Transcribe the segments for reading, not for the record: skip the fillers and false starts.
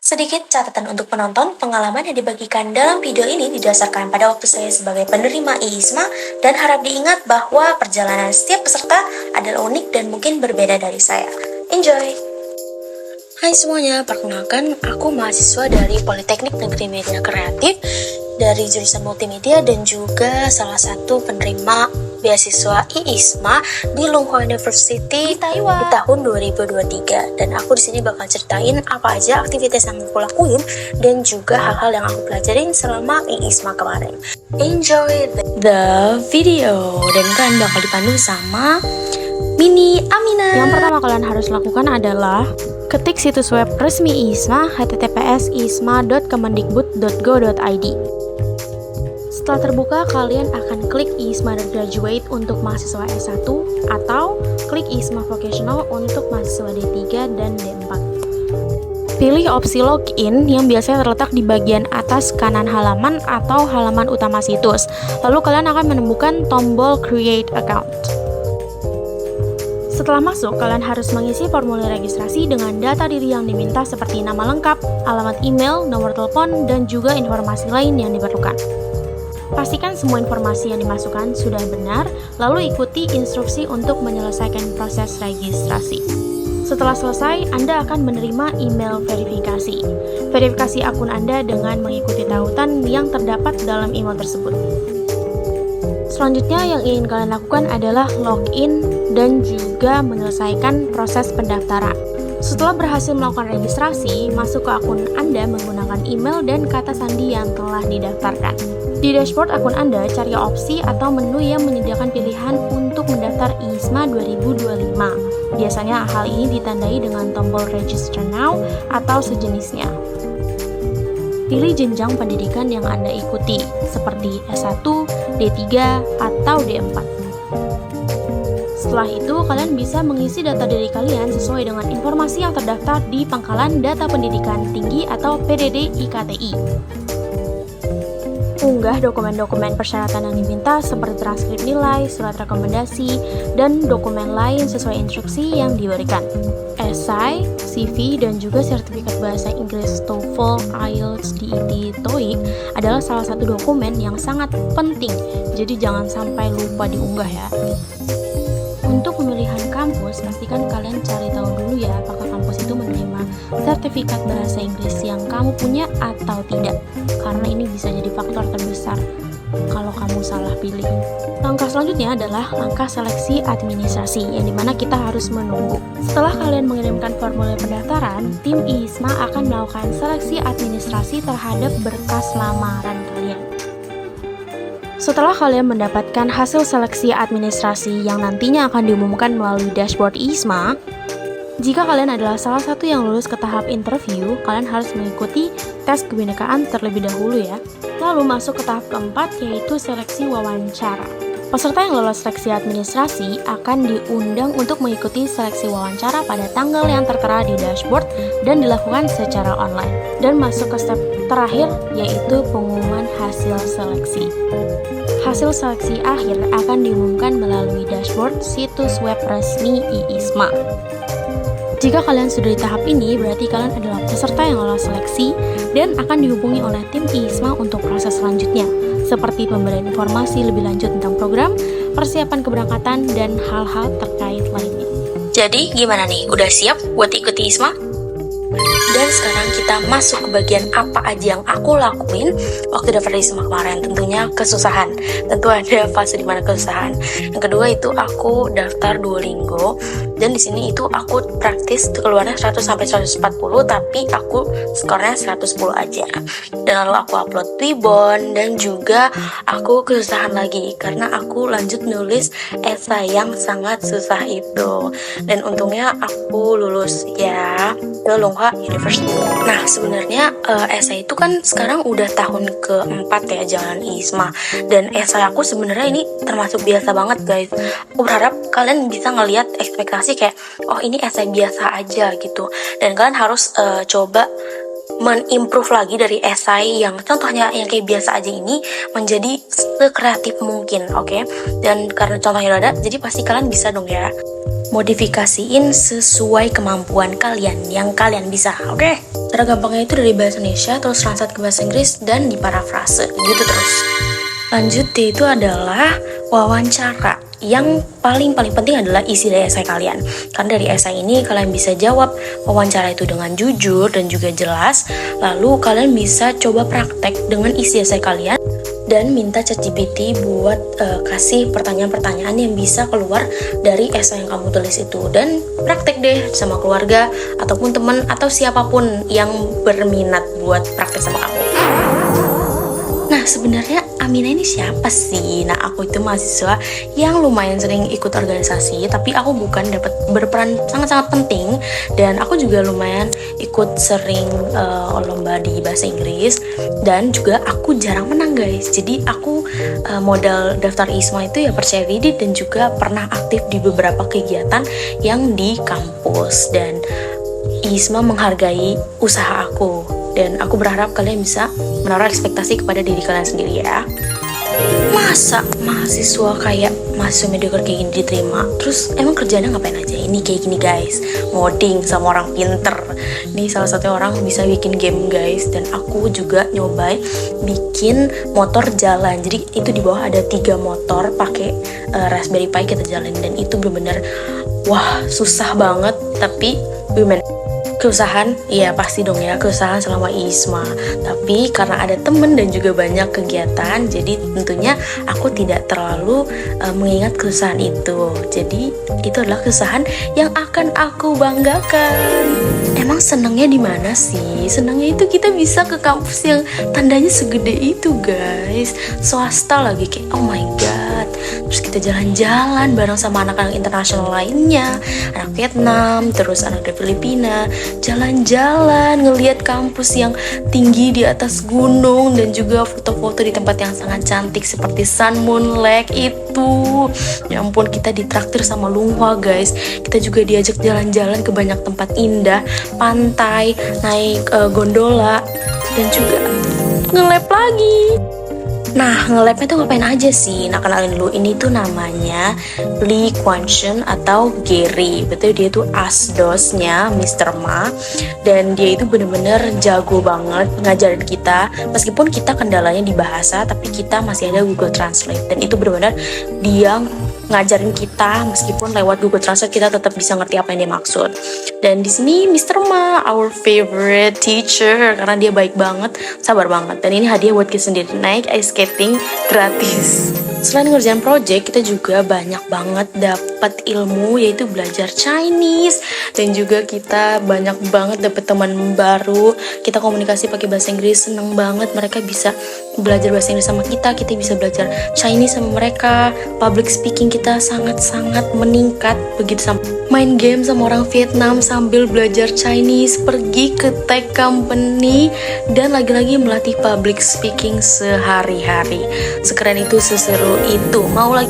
Sedikit catatan untuk penonton, pengalaman yang dibagikan dalam video ini didasarkan pada waktu saya sebagai penerima IISMA dan harap diingat bahwa perjalanan setiap peserta adalah unik dan mungkin berbeda dari saya. Enjoy! Hai semuanya, perkenalkan aku mahasiswa dari Politeknik Negeri Media Kreatif dari jurusan multimedia dan juga salah satu penerima beasiswa IISMA di Lunghua University di tahun 2023. Dan aku di sini bakal ceritain apa aja aktivitas yang aku lakuin dan juga hal-hal yang aku pelajarin selama IISMA kemarin. Enjoy the video dan kalian bakal dipandu sama Mini Amina. Yang pertama kalian harus lakukan adalah ketik situs web resmi IISMA https://isma.kemendikbud.go.id. Setelah terbuka, kalian akan klik IISMA Undergraduate untuk mahasiswa S1 atau klik IISMA Vocational untuk mahasiswa D3 dan D4. Pilih opsi login yang biasanya terletak di bagian atas kanan halaman atau halaman utama situs. Lalu kalian akan menemukan tombol Create Account. Setelah masuk, kalian harus mengisi formulir registrasi dengan data diri yang diminta seperti nama lengkap, alamat email, nomor telepon, dan juga informasi lain yang diperlukan. Pastikan semua informasi yang dimasukkan sudah benar, lalu ikuti instruksi untuk menyelesaikan proses registrasi. Setelah selesai, Anda akan menerima email verifikasi. Verifikasi akun Anda dengan mengikuti tautan yang terdapat dalam email tersebut. Selanjutnya yang ingin kalian lakukan adalah login dan juga menyelesaikan proses pendaftaran. Setelah berhasil melakukan registrasi, masuk ke akun Anda menggunakan email dan kata sandi yang telah didaftarkan. Di dashboard akun Anda, cari opsi atau menu yang menyediakan pilihan untuk mendaftar IISMA 2025. Biasanya hal ini ditandai dengan tombol Register Now atau sejenisnya. Pilih jenjang pendidikan yang Anda ikuti, seperti S1, D3, atau D4. Setelah itu, kalian bisa mengisi data diri kalian sesuai dengan informasi yang terdaftar di Pangkalan Data Pendidikan Tinggi atau PDD IKTI. Unggah dokumen-dokumen persyaratan yang diminta seperti transkrip nilai, surat rekomendasi, dan dokumen lain sesuai instruksi yang diberikan. Esai, CV, dan juga sertifikat bahasa Inggris TOEFL, IELTS, DET, TOEIC adalah salah satu dokumen yang sangat penting, jadi jangan sampai lupa diunggah ya. Untuk pemilihan kampus, pastikan kalian cari tahu dulu ya apakah kampus itu menerima sertifikat bahasa Inggris yang kamu punya atau tidak, karena ini bisa jadi faktor terbesar kalau kamu salah pilih. Langkah selanjutnya adalah langkah seleksi administrasi, yang dimana kita harus menunggu. Setelah kalian mengirimkan formulir pendaftaran, tim IISMA akan melakukan seleksi administrasi terhadap berkas lamaran kalian. Setelah kalian mendapatkan hasil seleksi administrasi yang nantinya akan diumumkan melalui dashboard IISMA, jika kalian adalah salah satu yang lulus ke tahap interview, kalian harus mengikuti tes kebinekaan terlebih dahulu ya. Lalu masuk ke tahap keempat, yaitu seleksi wawancara. Peserta yang lolos seleksi administrasi akan diundang untuk mengikuti seleksi wawancara pada tanggal yang tertera di dashboard dan dilakukan secara online. Dan masuk ke step terakhir, yaitu pengumuman hasil seleksi. Hasil seleksi akhir akan diumumkan melalui dashboard situs web resmi IISMA. Jika kalian sudah di tahap ini, berarti kalian adalah peserta yang lolos seleksi dan akan dihubungi oleh tim IISMA untuk proses selanjutnya, seperti pemberian informasi lebih lanjut tentang program, persiapan keberangkatan, dan hal-hal terkait lainnya. Jadi gimana nih, udah siap buat ikuti IISMA? Dan sekarang kita masuk ke bagian apa aja yang aku lakuin waktu daftar IISMA kemarin. Tentunya kesusahan, tentu ada fase dimana kesusahan. Yang kedua itu aku daftar Duolingo, dan di sini itu aku praktis keluarnya 100 sampai 140, tapi aku skornya 110 aja. Dan lalu aku upload Twibbon, dan juga aku kesusahan lagi karena aku lanjut nulis esai yang sangat susah itu. Dan untungnya aku lulus ya ke Lunghua University. Nah sebenarnya esai itu kan sekarang udah tahun keempat ya jalan IISMA, dan esai aku sebenarnya ini termasuk biasa banget guys. Aku berharap kalian bisa ngelihat ekspektasi kayak oh ini esai biasa aja gitu, dan kalian harus coba men-improve lagi dari esai yang contohnya yang kayak biasa aja ini menjadi sekreatif mungkin, oke? Dan karena contohnya udah ada, jadi pasti kalian bisa dong ya modifikasiin sesuai kemampuan kalian yang kalian bisa, oke? Cara gampangnya itu dari bahasa Indonesia, terus translate ke bahasa Inggris, dan diparafrase, gitu terus. Lanjut itu adalah wawancara. Yang paling penting adalah isi dari esai kalian. Karena dari esai ini kalian bisa jawab wawancara itu dengan jujur dan juga jelas. Lalu kalian bisa coba praktek dengan isi esai kalian dan minta ChatGPT buat kasih pertanyaan-pertanyaan yang bisa keluar dari esai yang kamu tulis itu, dan praktek deh sama keluarga ataupun teman atau siapapun yang berminat buat praktek sama kamu. Nah, sebenarnya Amina ini siapa sih? Nah, aku itu mahasiswa yang lumayan sering ikut organisasi, tapi aku bukan dapat berperan sangat-sangat penting, dan aku juga lumayan ikut sering lomba di bahasa Inggris, dan juga aku jarang menang guys. Jadi aku modal daftar ISMA itu ya percaya diri, dan juga pernah aktif di beberapa kegiatan yang di kampus, dan ISMA menghargai usaha aku. Dan aku berharap kalian bisa menaruh ekspektasi kepada diri kalian sendiri ya. Masa mahasiswa kayak mahasiswa mediocre kayak gini diterima? Terus emang kerjanya ngapain aja? Ini kayak gini guys, ngoding sama orang pinter. Ini salah satu orang bisa bikin game guys. Dan aku juga nyobain bikin motor jalan. Jadi itu di bawah ada 3 motor pakai Raspberry Pi kita jalanin. Dan itu bener-bener wah susah banget. Tapi bener keusahan, iya pasti dong ya, keusahan selama ISMA. Tapi karena ada temen dan juga banyak kegiatan, jadi tentunya aku tidak terlalu mengingat keusahan itu. Jadi itu adalah keusahan yang akan aku banggakan. Emang senangnya di mana sih? Senangnya itu kita bisa ke kampus yang tandanya segede itu guys, swasta lagi, kayak oh my god. Terus kita jalan-jalan bareng sama anak-anak internasional lainnya, anak Vietnam, terus anak dari Filipina, jalan-jalan ngelihat kampus yang tinggi di atas gunung, dan juga foto-foto di tempat yang sangat cantik seperti Sun Moon Lake itu. Ya ampun, kita ditraktir sama Lunghwa guys. Kita juga diajak jalan-jalan ke banyak tempat indah, pantai, naik gondola, dan juga nge-lab lagi. Nah, nge-labnya tuh ngapain aja sih? Nah, kenalin dulu, ini tuh namanya Lee Kuan Shun atau Gary. Betul, dia tuh asdosnya Mr. Ma, dan dia itu bener-bener jago banget ngajarin kita. Meskipun kita kendalanya di bahasa, tapi kita masih ada Google Translate, dan itu bener-bener dia ngajarin kita, meskipun lewat Google Translate kita tetap bisa ngerti apa yang dia maksud. Dan di sini Mr. Ma, our favorite teacher, karena dia baik banget, sabar banget. Dan ini hadiah buat kita sendiri, naik ice skating gratis. Selain ngerjain project, kita juga banyak banget dapat ilmu, yaitu belajar Chinese, dan juga kita banyak banget dapat teman baru. Kita komunikasi pakai bahasa Inggris, seneng banget mereka bisa belajar bahasa Inggris sama kita bisa belajar Chinese sama mereka. Public speaking kita sangat-sangat meningkat, begitu sama main game sama orang Vietnam sambil belajar Chinese, pergi ke tech company, dan lagi-lagi melatih public speaking sehari-hari. Sekeren itu, seseru itu. Mau lagi?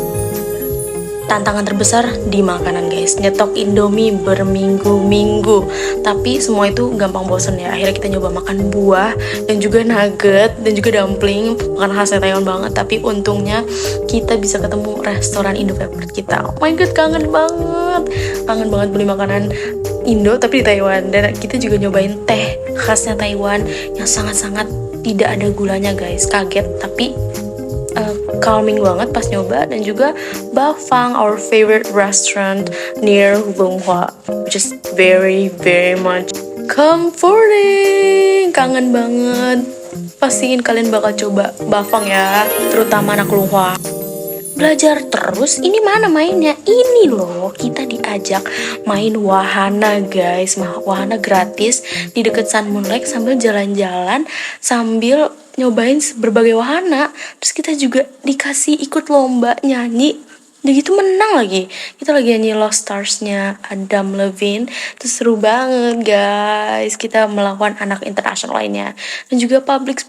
Tantangan terbesar di makanan guys, nyetok Indomie berminggu-minggu, tapi semua itu gampang bosen ya. Akhirnya kita nyoba makan buah, dan juga nugget, dan juga dumpling, makanan khasnya Taiwan banget. Tapi untungnya kita bisa ketemu restoran Indo favorit kita. Oh my god, kangen banget beli makanan Indo tapi di Taiwan. Dan kita juga nyobain teh khasnya Taiwan yang sangat-sangat tidak ada gulanya guys, kaget tapi calming banget pas nyoba. Dan juga Bafang, our favorite restaurant near Lunghwa, which is very much comforting. Kangen banget. Pastiin kalian bakal coba Bafang ya, terutama anak Lunghwa. Belajar terus, ini mana mainnya? Ini loh, kita diajak main wahana guys, wahana gratis di dekat Sun Moon Lake, sambil jalan-jalan, sambil nyobain berbagai wahana. Terus kita juga dikasih ikut lomba nyanyi, udah gitu menang lagi. Kita lagi nyanyi Lost Stars-nya Adam Levine. Itu seru banget guys, kita melawan anak internasional lainnya. Dan juga public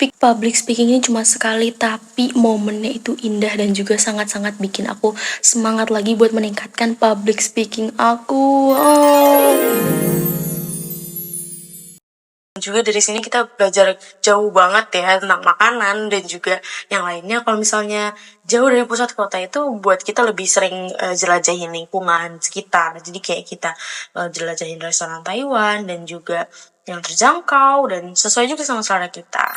speaking ini cuma sekali, tapi momennya itu indah dan juga sangat-sangat bikin aku semangat lagi buat meningkatkan public speaking aku. Juga dari sini kita belajar jauh banget ya tentang makanan dan juga yang lainnya. Kalau misalnya jauh dari pusat kota itu buat kita lebih sering jelajahin lingkungan sekitar. Jadi kayak kita jelajahin restoran Taiwan, dan juga yang terjangkau dan sesuai juga sama selera kita.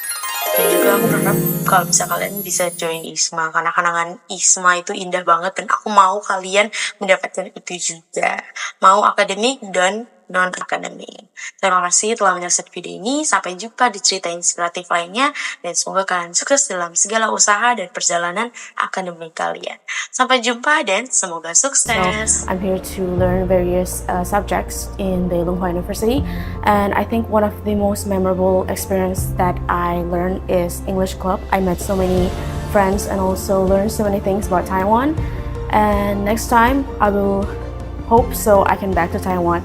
Dan juga aku berharap kalau bisa kalian bisa join ISMA karena kenangan ISMA itu indah banget dan aku mau kalian mendapatkan itu juga. Mau akademik dan non-akademik. Terima kasih telah menyaksikan video ini. Sampai jumpa di cerita inspiratif lainnya dan semoga kalian sukses dalam segala usaha dan perjalanan akademik kalian. Sampai jumpa dan semoga sukses. I'm here to learn various subjects in the Lunghua University, and I think one of the most memorable experience that I learned is English Club. I met so many friends and also learned so many things about Taiwan. And next time, I will hope so I can back to Taiwan.